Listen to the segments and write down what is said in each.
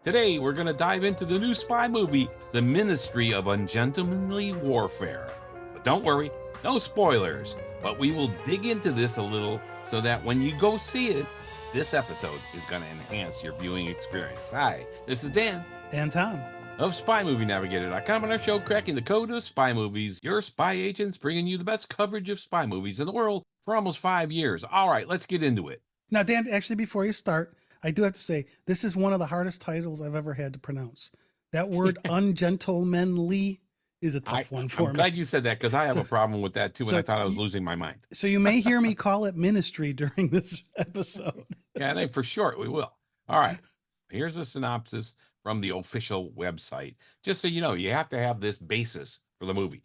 Today, we're going to dive into the new spy movie, The Ministry of Ungentlemanly Warfare. But don't worry, no spoilers, but we will dig into this a little so that when you go see it, this episode is going to enhance your viewing experience. Hi, this is Dan. And Tom. Of SpyMovieNavigator.com and our show, Cracking the Code of Spy Movies. Your spy agents bringing you the best coverage of spy movies in the world for almost 5 years. All right, let's get into it. Now, Dan, actually, before you start, I do have to say, this is one of the hardest titles I've ever had to pronounce. That word ungentlemanly is a tough one for me. I'm glad you said that because I have a problem with that too, and I thought I was losing my mind. So you may hear me call it Ministry during this episode. Yeah, I think for short we will. All right, here's a synopsis from the official website. Just so you know, you have to have this basis for the movie.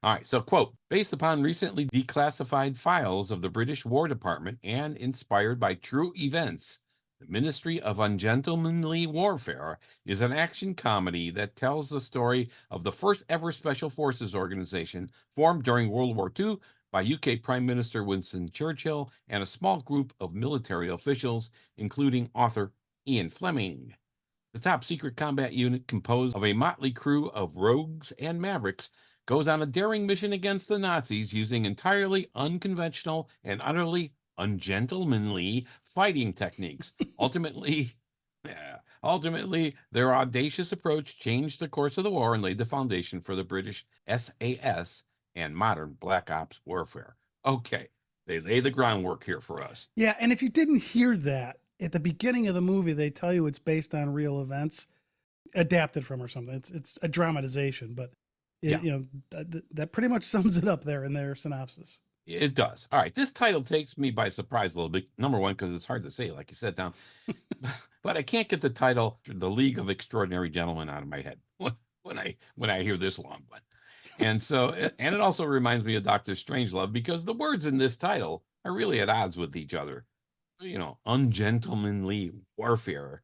All right, so quote, based upon recently declassified files of the British War Department and inspired by true events, The Ministry of Ungentlemanly Warfare is an action comedy that tells the story of the first ever Special Forces organization formed during World War II by UK Prime Minister Winston Churchill and a small group of military officials, including author Ian Fleming. The top secret combat unit, composed of a motley crew of rogues and mavericks, goes on a daring mission against the Nazis using entirely unconventional and utterly ungentlemanly fighting techniques. Ultimately, their audacious approach changed the course of the war and laid the foundation for the British SAS and modern Black Ops warfare. Okay, they lay the groundwork here for us. Yeah, and if you didn't hear that, at the beginning of the movie, they tell you it's based on real events, adapted from or something. It's a dramatization, but that pretty much sums it up there in their synopsis. It does. All right. This title takes me by surprise a little bit. Number one, because it's hard to say, like you said, Tom. But I can't get the title, The League of Extraordinary Gentlemen, out of my head when I hear this long one. And so, and it also reminds me of Dr. Strangelove because the words in this title are really at odds with each other. You know, ungentlemanly warfare.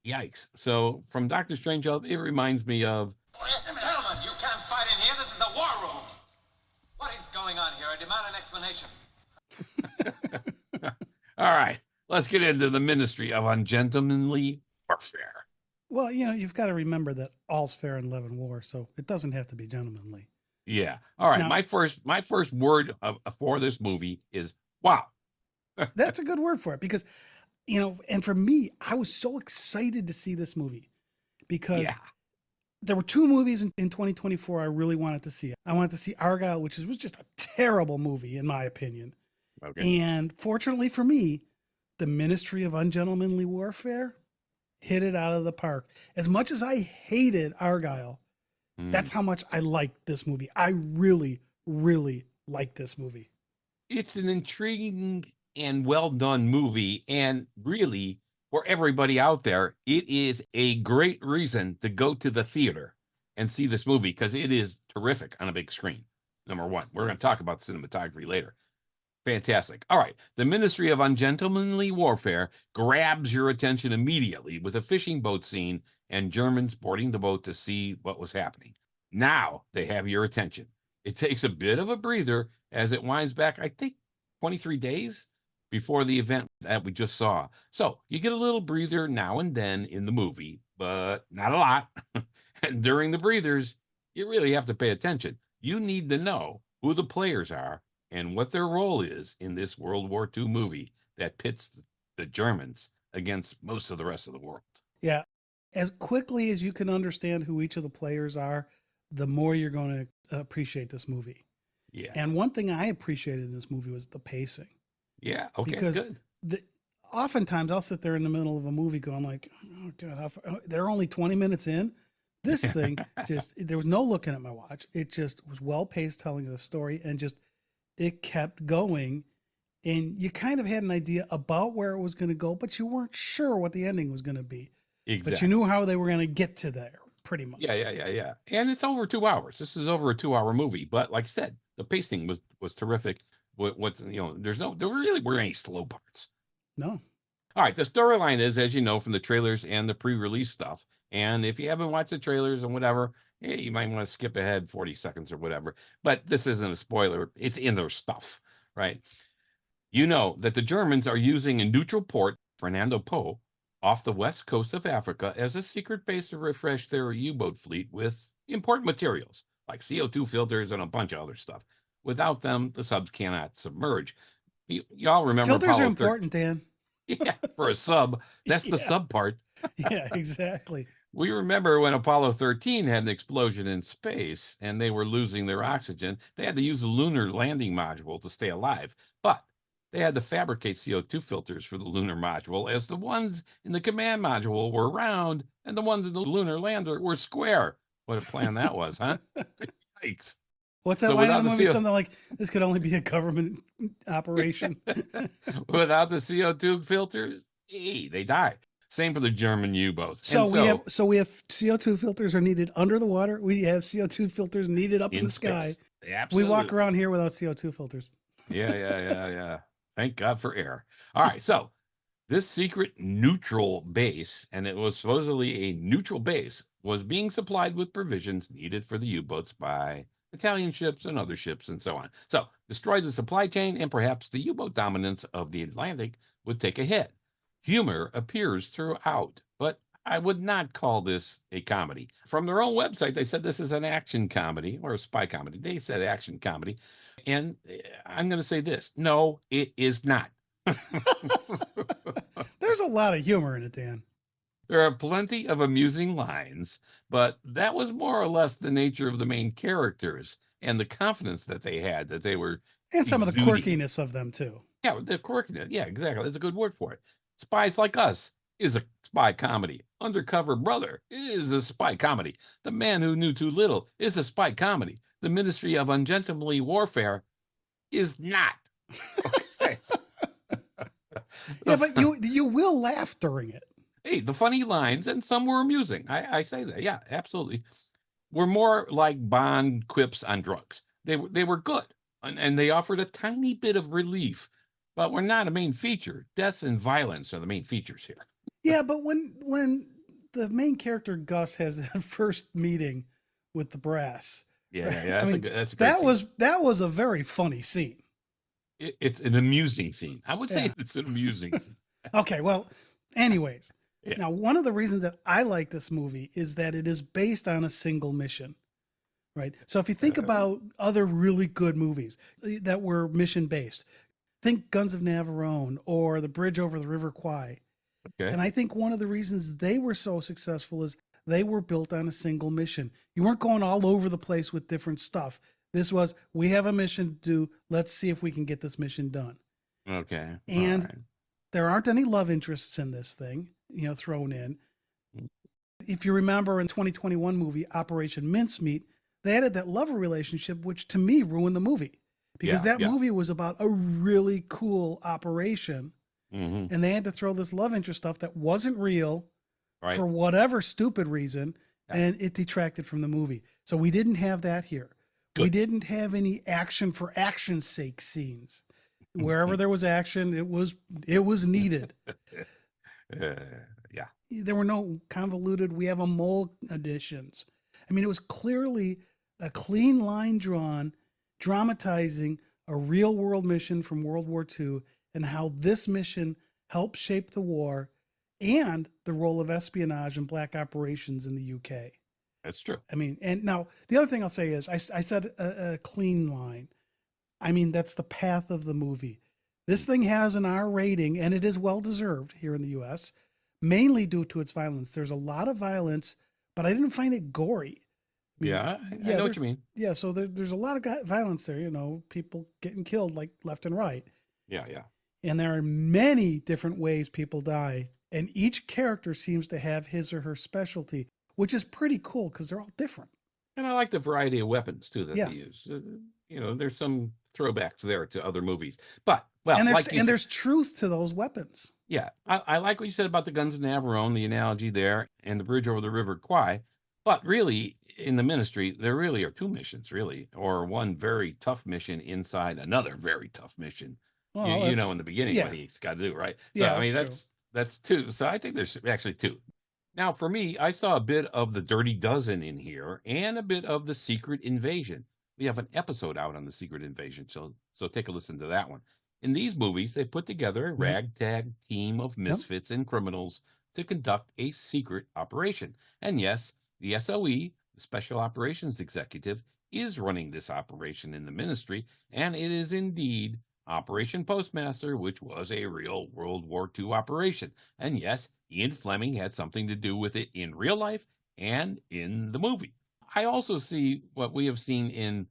Yikes. So from Dr. Strangelove, it reminds me of... Gentlemen, you can't fight in here. This is the war room. What is going on here? I demand an explanation. All right, let's get into the Ministry of Ungentlemanly Warfare. Well, you've got to remember that all's fair in love and war, so it doesn't have to be gentlemanly. Yeah. All right. Now, my first word for this movie is wow. That's a good word for it because, and for me, I was so excited to see this movie because there were two movies in 2024 I really wanted to see. I wanted to see Argylle, which was just a terrible movie, in my opinion. Okay. And fortunately for me, The Ministry of Ungentlemanly Warfare hit it out of the park. As much as I hated Argylle, that's how much I liked this movie. I really, really liked this movie. It's an intriguing and well-done movie, and really, for everybody out there, it is a great reason to go to the theater and see this movie because it is terrific on a big screen. Number one, we're going to talk about cinematography later. Fantastic. All right. The Ministry of Ungentlemanly Warfare grabs your attention immediately with a fishing boat scene and Germans boarding the boat to see what was happening. Now they have your attention. It takes a bit of a breather as it winds back, I think, 23 days before the event that we just saw. So you get a little breather now and then in the movie, but not a lot. And during the breathers, you really have to pay attention. You need to know who the players are and what their role is in this World War II movie that pits the Germans against most of the rest of the world. Yeah. As quickly as you can understand who each of the players are, the more you're going to appreciate this movie. Yeah. And one thing I appreciated in this movie was the pacing. Yeah. Okay. Because good. Oftentimes I'll sit there in the middle of a movie going like, oh God, they're only 20 minutes in. This thing there was no looking at my watch. It just was well paced, telling the story, and just it kept going. And you kind of had an idea about where it was going to go, but you weren't sure what the ending was going to be. Exactly. But you knew how they were going to get to there, pretty much. Yeah. And it's over 2 hours. This is over a 2-hour movie, but like I said, the pacing was terrific. There really weren't any slow parts. No. All right. The storyline is, as you know, from the trailers and the pre-release stuff. And if you haven't watched the trailers and whatever, you might want to skip ahead 40 seconds or whatever. But this isn't a spoiler. It's in their stuff, right? You know that the Germans are using a neutral port, Fernando Po, off the west coast of Africa as a secret base to refresh their U-boat fleet with important materials like CO2 filters and a bunch of other stuff. Without them, the subs cannot submerge. Y'all remember Filters are Apollo important, Dan. Yeah, for a sub. That's the Yeah. sub part. Yeah, exactly. We remember when Apollo 13 had an explosion in space and they were losing their oxygen. They had to use the lunar landing module to stay alive, but they had to fabricate CO2 filters for the lunar module, as the ones in the command module were round and the ones in the lunar lander were square. What a plan that was, huh? Yikes. What's that So line in without the the movie? CO Something like, this could only be a government operation. Without the CO2 filters, they die. Same for the German U-boats. So And we have CO2 filters are needed under the water. We have CO2 filters needed up in the sky. space. Absolutely. We walk around here without CO2 filters. Yeah. Thank God for air. All right, so this secret neutral base, and it was supposedly a neutral base, was being supplied with provisions needed for the U-boats by Italian ships and other ships and so on. So destroy the supply chain, and perhaps the U-boat dominance of the Atlantic would take a hit. Humor appears throughout, but I would not call this a comedy. From their own website, they said this is an action comedy or a spy comedy. They said action comedy. And I'm going to say this. No, it is not. There's a lot of humor in it, Dan. There are plenty of amusing lines, but that was more or less the nature of the main characters and the confidence that they had, that they were And some of the exuding. quirkiness of them, too. Yeah, the quirkiness. Yeah, exactly. That's a good word for it. Spies Like Us is a spy comedy. Undercover Brother is a spy comedy. The Man Who Knew Too Little is a spy comedy. The Ministry of Ungentlemanly Warfare is not. Okay. Yeah, but you will laugh during it. Hey, the funny lines, and some were amusing. I say that. Yeah, absolutely. Were more like Bond quips on drugs. They were good, and they offered a tiny bit of relief, but were not a main feature. Death and violence are the main features here. Yeah, but when the main character Gus has that first meeting with the brass, Yeah, right? yeah, I mean, that's a great scene. that was a very funny scene. It's an amusing scene. I would say Yeah. it's an amusing scene. Okay, well, anyways, Yeah. now one of the reasons that I like this movie is that it is based on a single mission, right? So if you think about other really good movies that were mission based, think Guns of Navarone or The Bridge Over the River Kwai. Okay. And I think one of the reasons they were so successful is they were built on a single mission. You weren't going all over the place with different stuff. This was, we have a mission to do. Let's see if we can get this mission done. Okay. And all right. there aren't any love interests in this thing, thrown in. If you remember in 2021 movie, Operation Mincemeat, they added that lover relationship, which to me ruined the movie. Because that movie was about a really cool operation. Mm-hmm. And they had to throw this love interest stuff that wasn't real Right. for whatever stupid reason. Yeah. And it detracted from the movie. So we didn't have that here. Good. We didn't have any action for action's sake scenes. Wherever there was action, it was needed. Yeah. There were no convoluted, we have a mole additions. I mean, it was clearly a clean line drawn, dramatizing a real world mission from World War II and how this mission helped shape the war and the role of espionage and black operations in the UK. That's true. I mean, and now the other thing I'll say is I said a clean line. I mean, that's the path of the movie. This thing has an R rating, and it is well deserved here in the US, mainly due to its violence. There's a lot of violence, but I didn't find it gory. I mean, I know what you mean. Yeah, so there's a lot of violence there, people getting killed like left and right. Yeah. And there are many different ways people die, and each character seems to have his or her specialty, which is pretty cool because they're all different. And I like the variety of weapons too that Yeah. they use. There's some throwbacks there to other movies, but well, And like you said, there's truth to those weapons. yeah, I like what you said about the Guns of Navarone, the analogy there, and the Bridge Over the River Kwai. But really, in the Ministry, there really are two missions, really, or one very tough mission inside another very tough mission. Well, In the beginning yeah. what he's got to do, right? So Yeah, I mean, that's that's two. So I think there's actually two. Now, for me, I saw a bit of the Dirty Dozen in here and a bit of the Secret Invasion. We have an episode out on the Secret Invasion, so take a listen to that one. In these movies, they put together a ragtag team of misfits and criminals to conduct a secret operation. And yes, the SOE, the Special Operations Executive, is running this operation in the ministry, and it is indeed Operation Postmaster, which was a real World War II operation. And yes, Ian Fleming had something to do with it in real life and in the movie. I also see what we have seen in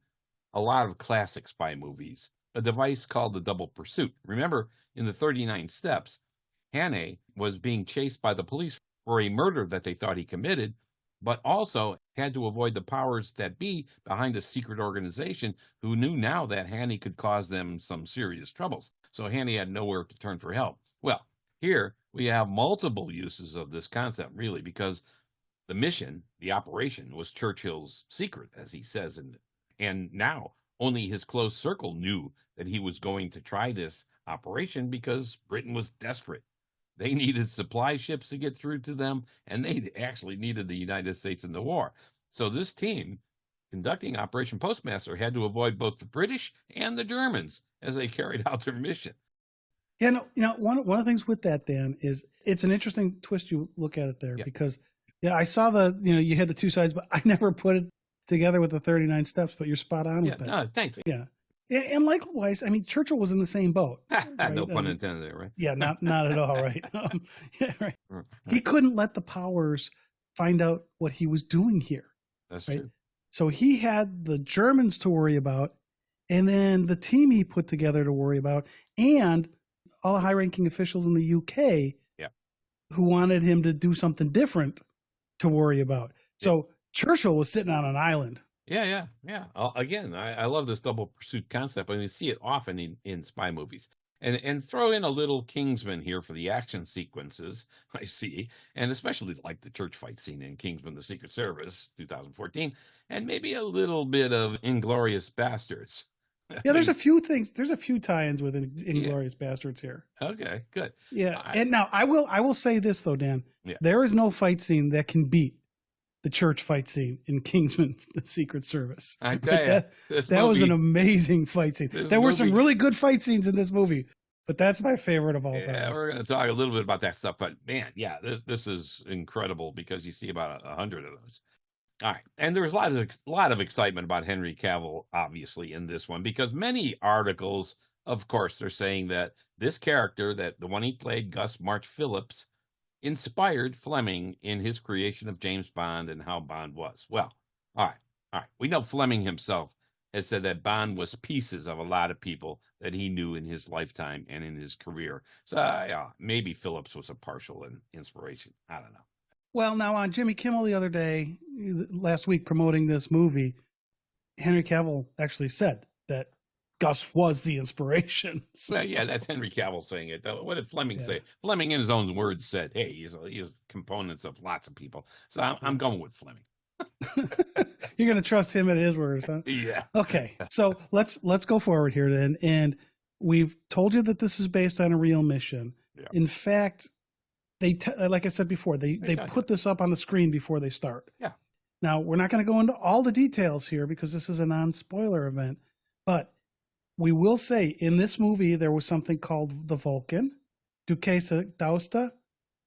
a lot of classic spy movies, a device called the double pursuit. Remember, in the 39 Steps, Hannay was being chased by the police for a murder that they thought he committed, but also had to avoid the powers that be behind a secret organization who knew now that Hannay could cause them some serious troubles. So Hannay had nowhere to turn for help. Well, here we have multiple uses of this concept, really, because the mission, the operation, was Churchill's secret, as he says, and now only his close circle knew that he was going to try this operation because Britain was desperate. They needed supply ships to get through to them, and they actually needed the United States in the war. So this team conducting Operation Postmaster had to avoid both the British and the Germans as they carried out their mission. Yeah, no, you know, one of the things with that, Dan, is it's an interesting twist you look at it there, because I saw you had the two sides, but I never put it together with the 39 Steps, but you're spot on with that. No, thanks. Yeah. And likewise, I mean, Churchill was in the same boat. Right? No pun intended there, right? Yeah, not at all, right? Yeah, right. He couldn't let the powers find out what he was doing here. That's right? true. So he had the Germans to worry about, and then the team he put together to worry about, and all the high-ranking officials in the UK who wanted him to do something different to worry about. So Churchill was sitting on an island. Yeah. Again, I love this double pursuit concept. I mean, you see it often in spy movies. And throw in a little Kingsman here for the action sequences, I see, and especially like the church fight scene in Kingsman: The Secret Service, 2014, and maybe a little bit of Inglourious Bastards. Yeah, there's a few things. There's a few tie-ins with Inglourious Bastards here. Okay, good. Yeah, and now I will say this though, Dan. Yeah. There is no fight scene that can beat the church fight scene in Kingsman: The Secret Service. I tell you, that was an amazing fight scene. There were some really good fight scenes in this movie, but that's my favorite of all time. Yeah, we're going to talk a little bit about that stuff, but man, this is incredible because you see about 100 of those. All right, and there's a lot of excitement about Henry Cavill, obviously, in this one, because many articles, of course, are saying that this character, that the one he played, Gus March Phillips, inspired Fleming in his creation of James Bond and how Bond was. Well, all right. We know Fleming himself has said that Bond was pieces of a lot of people that he knew in his lifetime and in his career. So maybe Phillips was a partial inspiration. I don't know. Well, now on Jimmy Kimmel the other day, last week, promoting this movie, Henry Cavill actually said that Gus was the inspiration. So, yeah, that's Henry Cavill saying it. What did Fleming say? Fleming, in his own words, said, "Hey, he's components of lots of people." So I'm going with Fleming. You're going to trust him at his words, huh? Yeah. Okay, so let's go forward here then, and we've told you that this is based on a real mission. Yeah. In fact, like I said before, they put this up on the screen before they start. Yeah. Now we're not going to go into all the details here because this is a non-spoiler event, but we will say in this movie there was something called the Vulcan, Duquesa d'Aosta,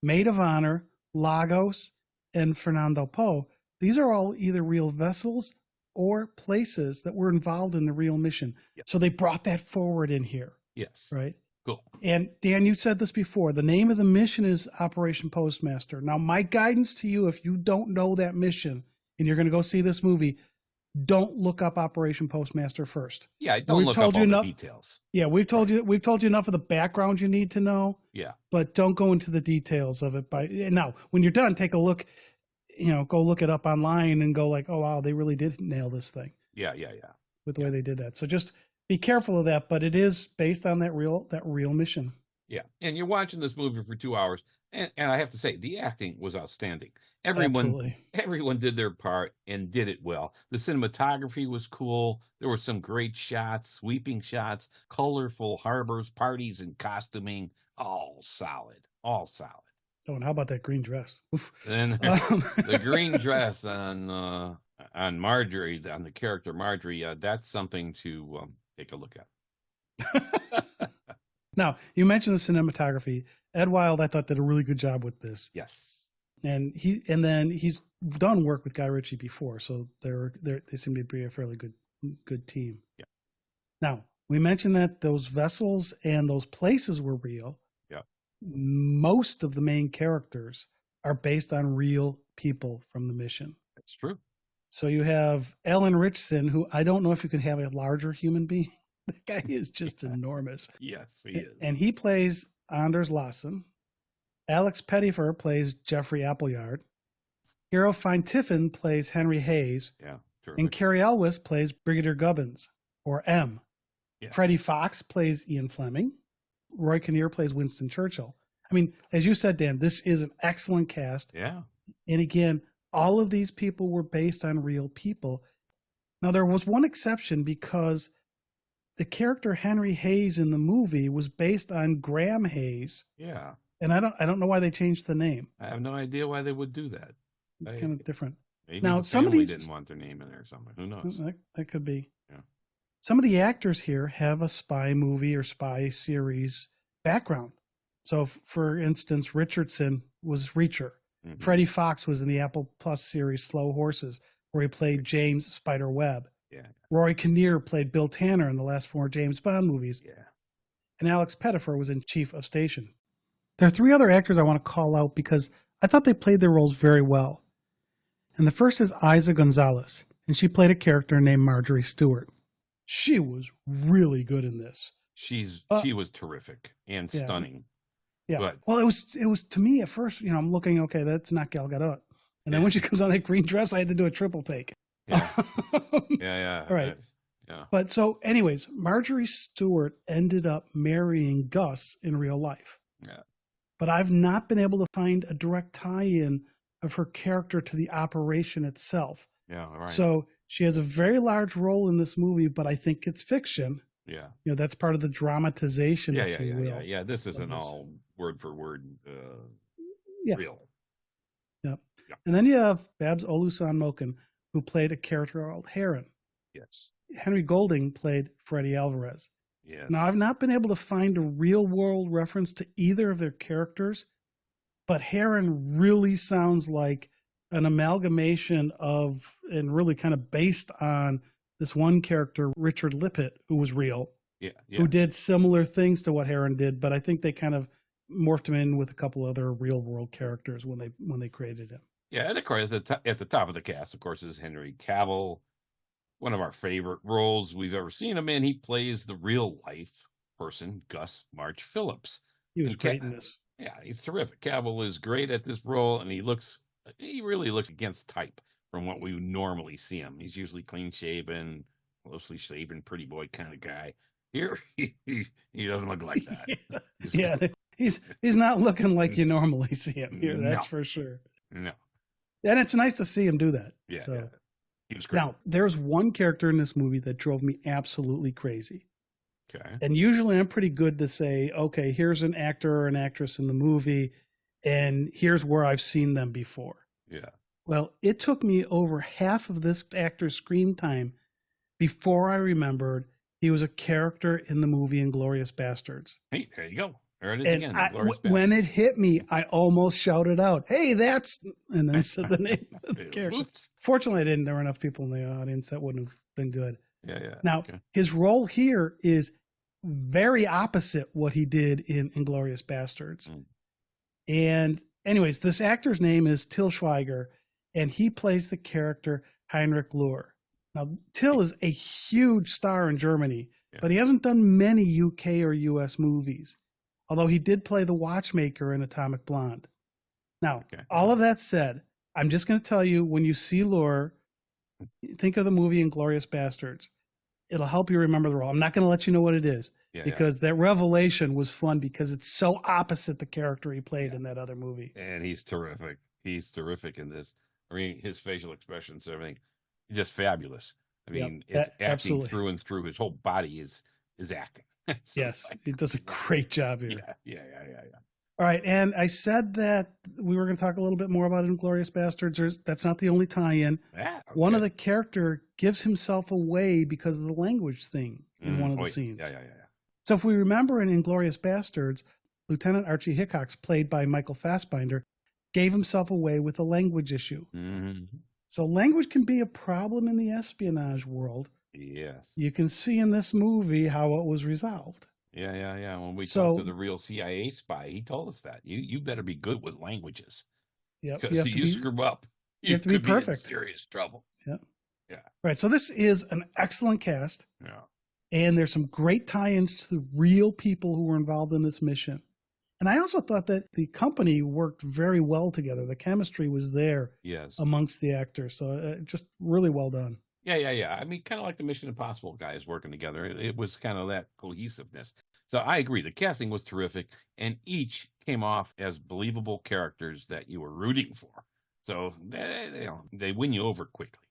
Maid of Honor, Lagos, and Fernando Po. These are all either real vessels or places that were involved in the real mission. Yep. So they brought that forward in here. Yes. Right? Cool. And Dan, you said this before. The name of the mission is Operation Postmaster. Now, my guidance to you, if you don't know that mission and you're going to go see this movie, don't look up Operation Postmaster first. Yeah, don't look up all the details. Yeah, we've told you enough of the background you need to know. Yeah. But don't go into the details of it. Now, when you're done, take a look, go look it up online and go like, oh, wow, they really did nail this thing. Yeah. With the way they did that. So just be careful of that, but it is based on that real mission. Yeah, and you're watching this movie for 2 hours, and I have to say, the acting was outstanding. Everyone did their part and did it well. The cinematography was cool. There were some great shots, sweeping shots, colorful harbors, parties, and costuming. All solid. Oh, and how about that green dress? Oof. And the green dress on Marjorie, on the character Marjorie, that's something to take a look at. Now, you mentioned the cinematography. Ed Wilde, I thought, did a really good job with this. Yes. And then he's done work with Guy Ritchie before, so they seem to be a fairly good team. Yeah. Now, we mentioned that those vessels and those places were real. Yeah. Most of the main characters are based on real people from the mission. That's true. So you have Alan Ritchson, who I don't know if you can have a larger human being. The guy is just enormous. Yes, he is. And he plays Anders Lassen. Alex Pettyfer plays Jeffrey Appleyard. Hero Fine Tiffin plays Henry Hayes. Yeah. Terrific. And Carrie Elwes plays Brigadier Gubbins, or M. Yes. Freddie Fox plays Ian Fleming. Roy Kinnear plays Winston Churchill. I mean, as you said, Dan, this is an excellent cast. Yeah. And again, all of these people were based on real people. Now, there was one exception because the character Henry Hayes in the movie was based on Graham Hayes. Yeah. And I don't know why they changed the name. I have no idea why they would do that. It's kind of different. Maybe Now, the some of family these didn't want their name in there or something. Who knows? That could be. Yeah. Some of the actors here have a spy movie or spy series background. So, for instance, Richardson was Reacher. Mm-hmm. Freddie Fox was in the Apple Plus series Slow Horses, where he played James Spider Webb. Yeah. Roy Kinnear played Bill Tanner in the last 4 James Bond movies. Yeah. And Alex Pettyfer was in Chief of Station. There are 3 other actors I want to call out because I thought they played their roles very well. And the first is Eiza González, and she played a character named Marjorie Stewart. She was really good in this. She was terrific and yeah. stunning. Yeah. But, well, it was to me at first, I'm looking, okay, that's not Gal Gadot. And then when she comes on that green dress, I had to do a triple take. Yeah. Yeah. All right. Yeah. But so anyways, Marjorie Stewart ended up marrying Gus in real life. Yeah. But I've not been able to find a direct tie-in of her character to the operation itself. Yeah. Right. So she has a very large role in this movie, but I think it's fiction. Yeah. That's part of the dramatization, if you will. Yeah. This isn't all word for word real. Yep. Yeah. And then you have Babs Olusan-Mokin, who played a character called Heron. Yes. Henry Golding played Freddie Alvarez. Yes. Now, I've not been able to find a real-world reference to either of their characters, but Heron really sounds like an amalgamation of, and really kind of based on, this one character, Richard Lippitt, who was real, who did similar things to what Heron did, but I think they kind of morphed him in with a couple other real-world characters when they created him. Yeah, and of course, at the top of the cast, of course, is Henry Cavill, one of our favorite roles we've ever seen him in. He plays the real-life person, Gus March Phillips. He was great in this. Yeah, he's terrific. Cavill is great at this role, and he really looks against type from what we normally see him. He's usually clean-shaven, closely shaven, pretty boy kind of guy. Here, he doesn't look like that. Yeah, he's not looking like you normally see him here. That's for sure. No. And it's nice to see him do that. Yeah, so. yeah. He was great. Now, there's one character in this movie that drove me absolutely crazy. Okay. And usually I'm pretty good to say, okay, here's an actor or an actress in the movie, and here's where I've seen them before. Yeah. Well, it took me over half of this actor's screen time before I remembered he was a character in the movie Inglourious Bastards. Hey, there you go. There it is And again. When it hit me, I almost shouted out, "Hey, that's!" and then said the name of the character. Oops. Fortunately, I didn't. There were enough people in the audience that wouldn't have been good. Yeah, yeah. Now, his role here is very opposite what he did in Inglourious Bastards. Mm. And anyways, this actor's name is Til Schweiger, and he plays the character Heinrich Löhr. Now, Till is a huge star in Germany, but he hasn't done many UK or US movies, although he did play the watchmaker in Atomic Blonde. Now, all of that said, I'm just going to tell you, when you see Löhr, think of the movie Inglourious Bastards. It'll help you remember the role. I'm not going to let you know what it is, because that revelation was fun because it's so opposite the character he played in that other movie. And he's terrific. He's terrific in this. I mean, his facial expressions, everything, just fabulous. I mean, it's acting through and through. His whole body is acting. So yes, he does a great job here. Yeah. All right, and I said that we were going to talk a little bit more about Inglourious Bastards. That's not the only tie-in. One of the character gives himself away because of the language thing in one of the scenes. Yeah. So if we remember in Inglourious Bastards, Lieutenant Archie Hickox, played by Michael Fassbinder, gave himself away with a language issue. So language can be a problem in the espionage world. Yes. You can see in this movie how it was resolved. Yeah. When we talked to the real CIA spy, he told us that you better be good with languages. Yep. Because you screw up, you have to be perfect. In serious trouble. Yep. Yeah. Right. So this is an excellent cast. Yeah. And there's some great tie-ins to the real people who were involved in this mission. And I also thought that the company worked very well together. The chemistry was there amongst the actors. So just really well done. Yeah. I mean, kind of like the Mission Impossible guys working together. It was kind of that cohesiveness. So I agree. The casting was terrific, and each came off as believable characters that you were rooting for. So they win you over quickly.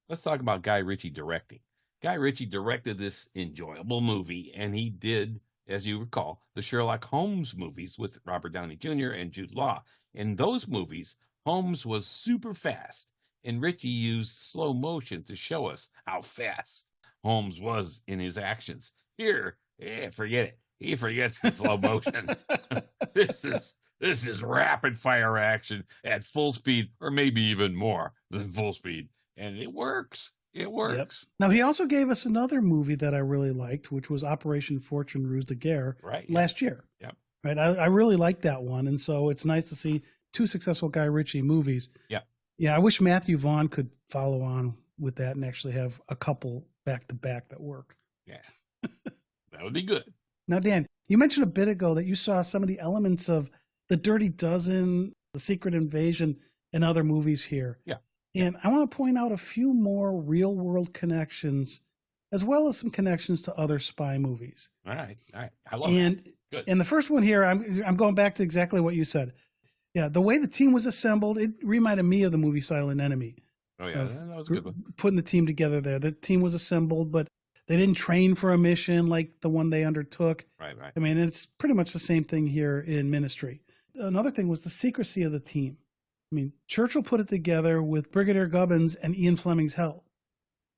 Let's talk about Guy Ritchie directing. Guy Ritchie directed this enjoyable movie, and he did, as you recall, the Sherlock Holmes movies with Robert Downey Jr. and Jude Law. In those movies, Holmes was super fast, and Ritchie used slow motion to show us how fast Holmes was in his actions. Here, forget it. He forgets the slow motion. This is rapid fire action at full speed, or maybe even more than full speed, and it works. It works. Yep. Now, he also gave us another movie that I really liked, which was Operation Fortune Ruse de Guerre last year. Yep. Right. I really liked that one. And so it's nice to see two successful Guy Ritchie movies. Yeah. Yeah. I wish Matthew Vaughn could follow on with that and actually have a couple back to back that work. Yeah. That would be good. Now, Dan, you mentioned a bit ago that you saw some of the elements of The Dirty Dozen, The Secret Invasion, and other movies here. Yeah. And I want to point out a few more real-world connections, as well as some connections to other spy movies. All right. I love that. Good. And the first one here, I'm going back to exactly what you said. Yeah, the way the team was assembled, it reminded me of the movie Silent Enemy. Oh, yeah, that was a good one. Putting the team together there. The team was assembled, but they didn't train for a mission like the one they undertook. Right. I mean, it's pretty much the same thing here in Ministry. Another thing was the secrecy of the team. I mean, Churchill put it together with Brigadier Gubbins and Ian Fleming's help.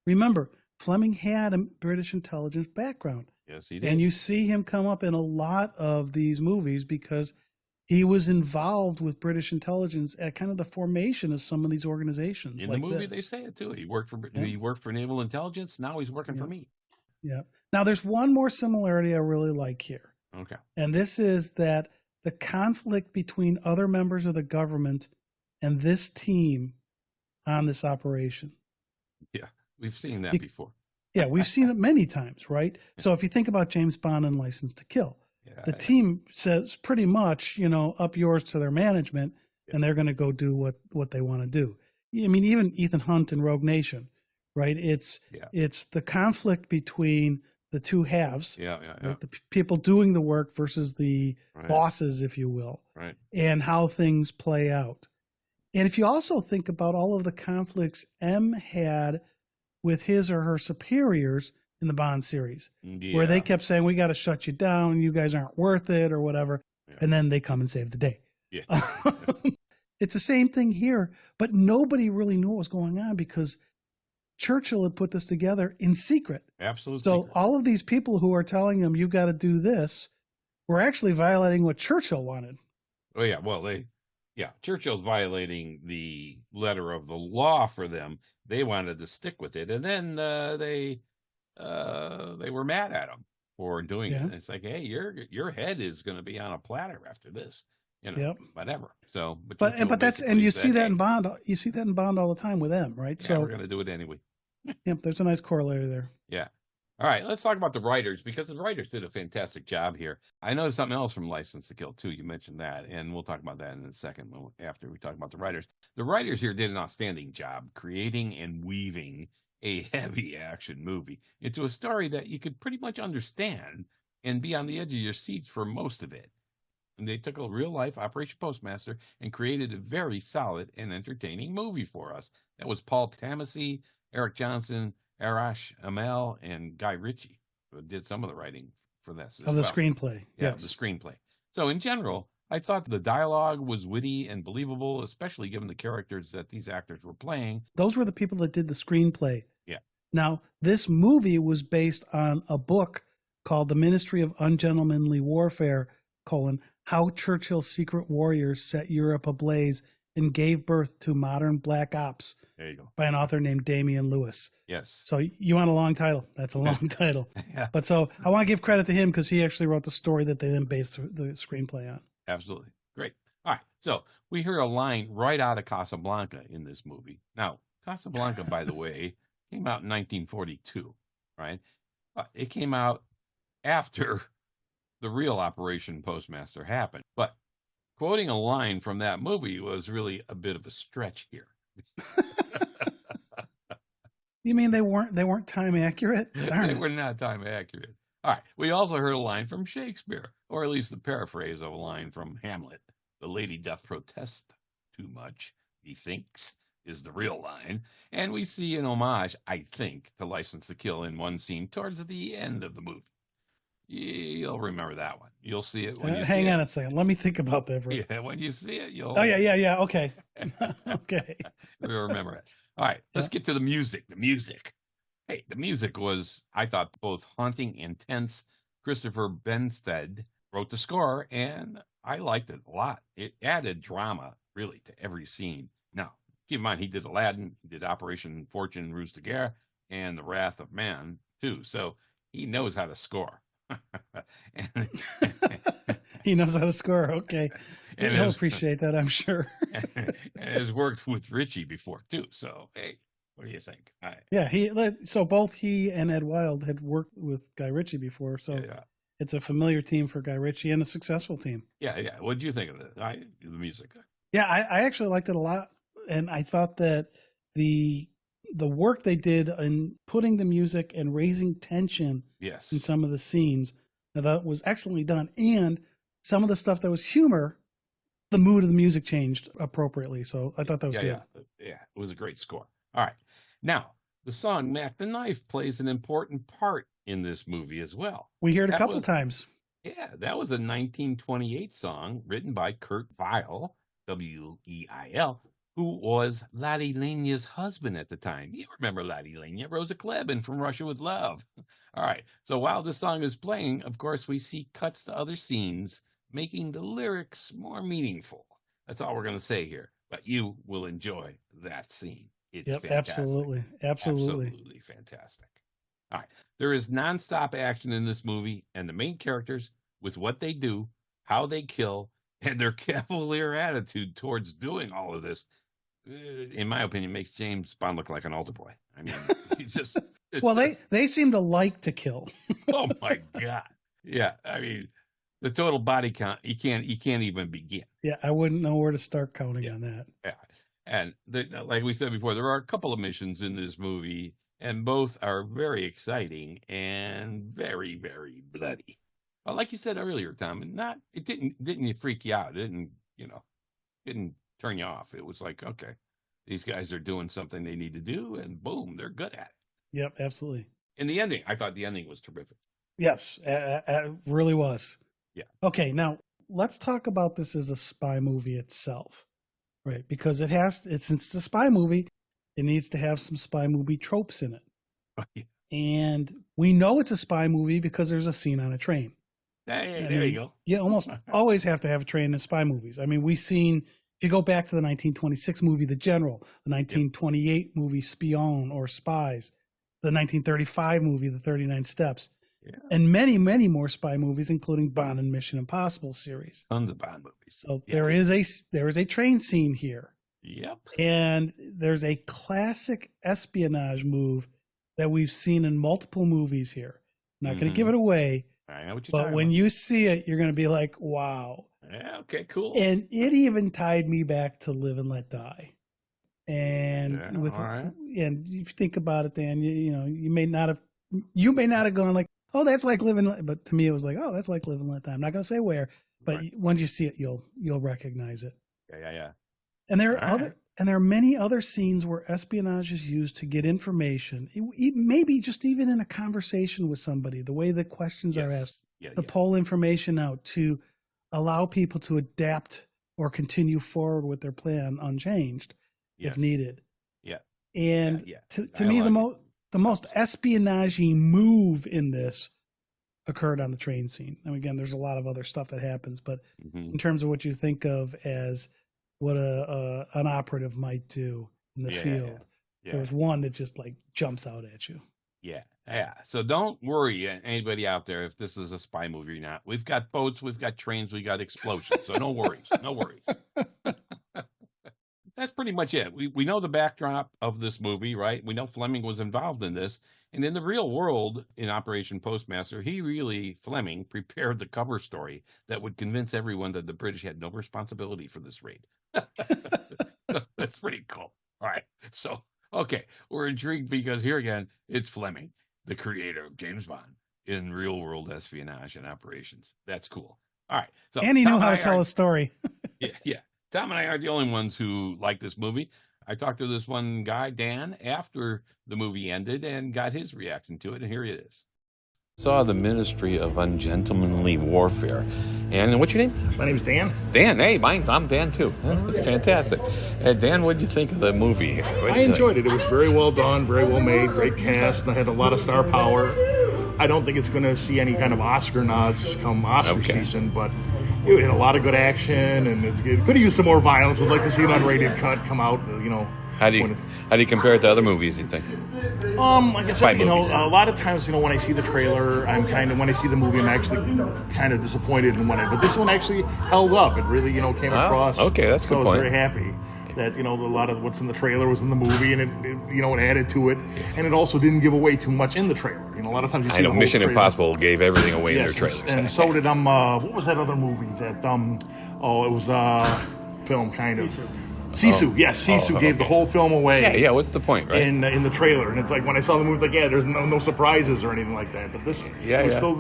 Remember, Fleming had a British intelligence background. Yes, he did. And you see him come up in a lot of these movies because he was involved with British intelligence at kind of the formation of some of these organizations. In the movie, they say it too. He worked for naval intelligence. Now he's working for me. Yeah. Now, there's one more similarity I really like here. Okay. And this is that the conflict between other members of the government and this team on this operation. Yeah, we've seen that before. Yeah, we've seen it many times, right? Yeah. So if you think about James Bond and License to Kill, the team says pretty much, up yours to their management, and they're going to go do what they want to do. I mean, even Ethan Hunt in Rogue Nation, right? It's the conflict between the two halves, right? The people doing the work versus the bosses, if you will, and how things play out. And if you also think about all of the conflicts M had with his or her superiors in the Bond series, where they kept saying, we got to shut you down, you guys aren't worth it or whatever, and then they come and save the day. Yeah. It's the same thing here, but nobody really knew what was going on because Churchill had put this together in secret. Absolutely. So all of these people who are telling him, you got to do this, were actually violating what Churchill wanted. Oh, yeah. Well, Churchill's violating the letter of the law for them. They wanted to stick with it. And then they were mad at him for doing it. And it's like, hey, your head is going to be on a platter after this. Whatever. So, but that's, and you see that in Bond. You see that in Bond all the time with them, right? Yeah, so we're going to do it anyway. Yep, there's a nice corollary there. Yeah. All right, let's talk about the writers, because the writers did a fantastic job here. I noticed something else from License to Kill, too. You mentioned that, and we'll talk about that in a second after we talk about the writers. The writers here did an outstanding job creating and weaving a heavy action movie into a story that you could pretty much understand and be on the edge of your seat for most of it. And they took a real-life Operation Postmaster and created a very solid and entertaining movie for us. That was Paul Tamasi, Eric Johnson, Arash Amel, and Guy Ritchie, who did some of the writing for this. Of the screenplay. Yeah, the screenplay. So in general, I thought the dialogue was witty and believable, especially given the characters that these actors were playing. Those were the people that did the screenplay. Yeah. Now, this movie was based on a book called The Ministry of Ungentlemanly Warfare, how Churchill's secret warriors set Europe ablaze and gave birth to modern black ops. There you go. By an author named Damian Lewis. Yes. So you want a long title? That's a long title. Yeah. But so I want to give credit to him because he actually wrote the story that they then based the screenplay on. Absolutely. Great. All right. So we heard a line right out of Casablanca in this movie. Now, Casablanca, by the way, came out in 1942, right? It came out after the real Operation Postmaster happened. But quoting a line from that movie was really a bit of a stretch here. You mean they weren't time accurate? Darn They it. were not time accurate. All right. We also heard a line from Shakespeare, or at least the paraphrase of a line from Hamlet. The lady doth protest too much, methinks, is the real line. And we see an homage, I think, to License to Kill in one scene towards the end of the movie. You'll remember that one. You'll see it when you hang see on it. a second. Let me think about that for Yeah, when you see it, you'll Oh yeah. Okay. Okay. you'll remember it. All right, let's get to the music. The music. Hey, the music was, I thought, both haunting and tense. Christopher Benstead wrote the score, and I liked it a lot. It added drama, really, to every scene. Now, keep in mind, he did Aladdin, he did Operation Fortune Ruse de Guerre, and The Wrath of Man, too. So he knows how to score. And, He knows how to score. Okay. And He'll his- appreciate that, I'm sure. and has worked with Ritchie before, too. So, hey, what do you think? All right. Yeah, so both he and Ed Wild had worked with Guy Ritchie before, so Yeah. it's a familiar team for Guy Ritchie and a successful team. Yeah. What did you think of the music? Yeah, I actually liked it a lot, and I thought that the work they did in putting the music and raising tension Yes. in some of the scenes, I thought was excellently done. And some of the stuff that was humor, the mood of the music changed appropriately. So I thought that was good. Yeah, it was a great score. All right. Now, the song Mac the Knife plays an important part in this movie as well. We heard it a That couple was- times. Yeah, that was a 1928 song written by Kurt Weill, Weil, who was Laddie Lania's husband at the time. You remember Laddie Lania, Rosa Klebin from Russia with Love. All right. So while this song is playing, of course, we see cuts to other scenes, making the lyrics more meaningful. That's all we're going to say here. But you will enjoy that scene. It's fantastic. Absolutely. Absolutely fantastic. All right. There is nonstop action in this movie, and the main characters, with what they do, how they kill, and their cavalier attitude towards doing all of this, in my opinion, makes James Bond look like an altar boy. I mean, he's just... Well, they seem to like to kill. Oh my God. Yeah. I mean, the total body count, he can't even begin. Yeah, I wouldn't know where to start counting on that. Yeah. And like we said before, there are a couple of missions in this movie, and both are very exciting and very, very bloody. But like you said earlier, Tom, it didn't freak you out. It didn't turn you off. It was like, okay, these guys are doing something they need to do, and boom, they're good at it. Yep, absolutely. And the ending, I thought the ending was terrific. Yes, it really was. Yeah. Okay, now let's talk about this as a spy movie itself, right? Because since it's a spy movie, it needs to have some spy movie tropes in it. Yeah. And we know it's a spy movie because there's a scene on a train. Hey, there you go. You almost always have to have a train in spy movies. I mean, if you go back to the 1926 movie, The General, the 1928 movie, Spion or Spies, the 1935 movie, The 39 Steps, and many, many more spy movies, including Bond and Mission Impossible series. Tons of Bond movies. So there is a train scene here. Yep. And there's a classic espionage move that we've seen in multiple movies here. I'm not going to give it away, I know what you're but talking when about. you see it, you're going to be like, wow. Yeah, okay, cool. And it even tied me back to Live and Let Die. And all right. and if you think about it, Dan, you may not have gone like, oh, that's like Live and Let, but to me it was like, oh, that's like Live and Let Die. I'm not going to say where, but Right. once you see it, you'll recognize it. Yeah. And there are All right. and there are many other scenes where espionage is used to get information. Maybe just even in a conversation with somebody, the way the questions are asked, to pull information out, to allow people to adapt or continue forward with their plan unchanged if needed. Yeah. And Yeah. to me, the most espionage move in this occurred on the train scene. And again, there's a lot of other stuff that happens, but Mhm. in terms of what you think of as what an operative might do in the field, Yeah. there's one that just like jumps out at you. Yeah. So don't worry, anybody out there, if this is a spy movie or not. We've got boats, we've got trains, we got explosions. So no worries. No worries. That's pretty much it. We know the backdrop of this movie, right? We know Fleming was involved in this. And in the real world, in Operation Postmaster, Fleming prepared the cover story that would convince everyone that the British had no responsibility for this raid. That's pretty cool. All right. So, okay, we're intrigued because here again, it's Fleming, the creator of James Bond in real world espionage and operations. That's cool. All right. So, And he Tom knew how and to I tell are- a story. Yeah. Tom and I aren't the only ones who like this movie. I talked to this one guy, Dan, after the movie ended and got his reaction to it, and here it is. Saw the Ministry of Ungentlemanly Warfare. And what's your name? My name's Dan. Dan. Hey, I'm Dan too. That's fantastic. Dan, what did you think of the movie here? I enjoyed it. It was very well done, very well made, great cast, and it had a lot of star power. I don't think it's going to see any kind of Oscar nods come Oscar season, but it had a lot of good action, and it could have used some more violence. I'd like to see an unrated cut come out, How do you compare it to other movies, you think? Like I said, a lot of times, when I see the trailer, when I see the movie, I'm actually kind of disappointed in but this one actually held up. It really, came across. Okay, that's a good point. point. I was very happy that, a lot of what's in the trailer was in the movie, and it added to it, and it also didn't give away too much in the trailer. A lot of times you see the whole Mission trailer. Impossible gave everything away in their Yes, trailers. and so did what was that other movie that it was film kind of. Sisu, yes, Sisu gave the whole film away. Yeah. What's the point, right? In the trailer, and it's like when I saw the movie, it's like, there's no surprises or anything like that. But this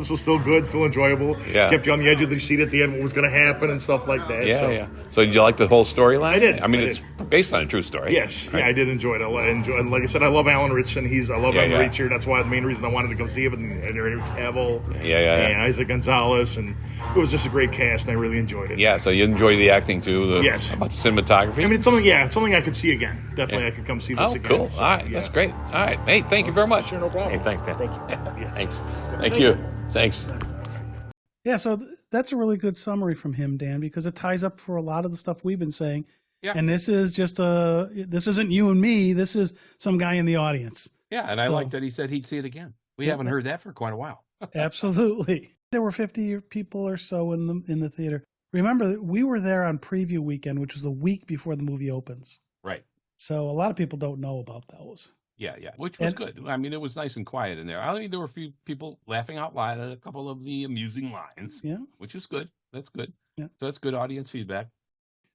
was still good, still enjoyable. Yeah. Kept you on the edge of the seat at the end, what was going to happen and stuff like that. So did you like the whole storyline? I did. It's based on a true story. Yes, right? I did enjoy it. Like I said, I love Alan Ritchson. I love Alan Ritchie. That's why the main reason I wanted to come see it. And Henry Cavill, and Eiza González, and it was just a great cast, and I really enjoyed it. Yeah, so you enjoy the acting too. Yes. About the cinematography. I mean, it's something I could see again. Definitely, I could come see this again. Cool. So, All right, that's great. All right, hey, thank you very much. Sure, no problem. Hey, thanks, Dan. Thank you. Yeah. Thanks. Thank you. Thanks. Yeah, so that's a really good summary from him, Dan, because it ties up for a lot of the stuff we've been saying. Yeah. And this is this isn't you and me. This is some guy in the audience. Yeah, and I like that he said he'd see it again. We haven't heard that for quite a while. Absolutely. There were 50 people or so in the theater. Remember that we were there on preview weekend, which was a week before the movie opens. Right. So a lot of people don't know about those. Yeah, which was good. I mean, it was nice and quiet in there. I mean, there were a few people laughing out loud at a couple of the amusing lines. Yeah. Which is good. That's good. Yeah. So that's good audience feedback.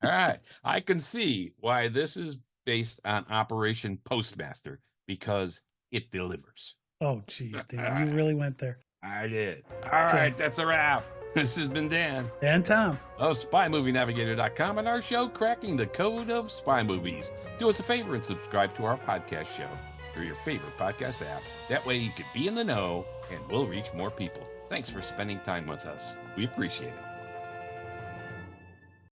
All right. I can see why this is based on Operation Postmaster, because it delivers. Oh, geez, Dan, you really went there. I did. All right, that's a wrap. This has been Dan And Tom. of SpyMovieNavigator.com and our show, Cracking the Code of Spy Movies. Do us a favor and subscribe to our podcast show through your favorite podcast app. That way you can be in the know and we'll reach more people. Thanks for spending time with us. We appreciate it.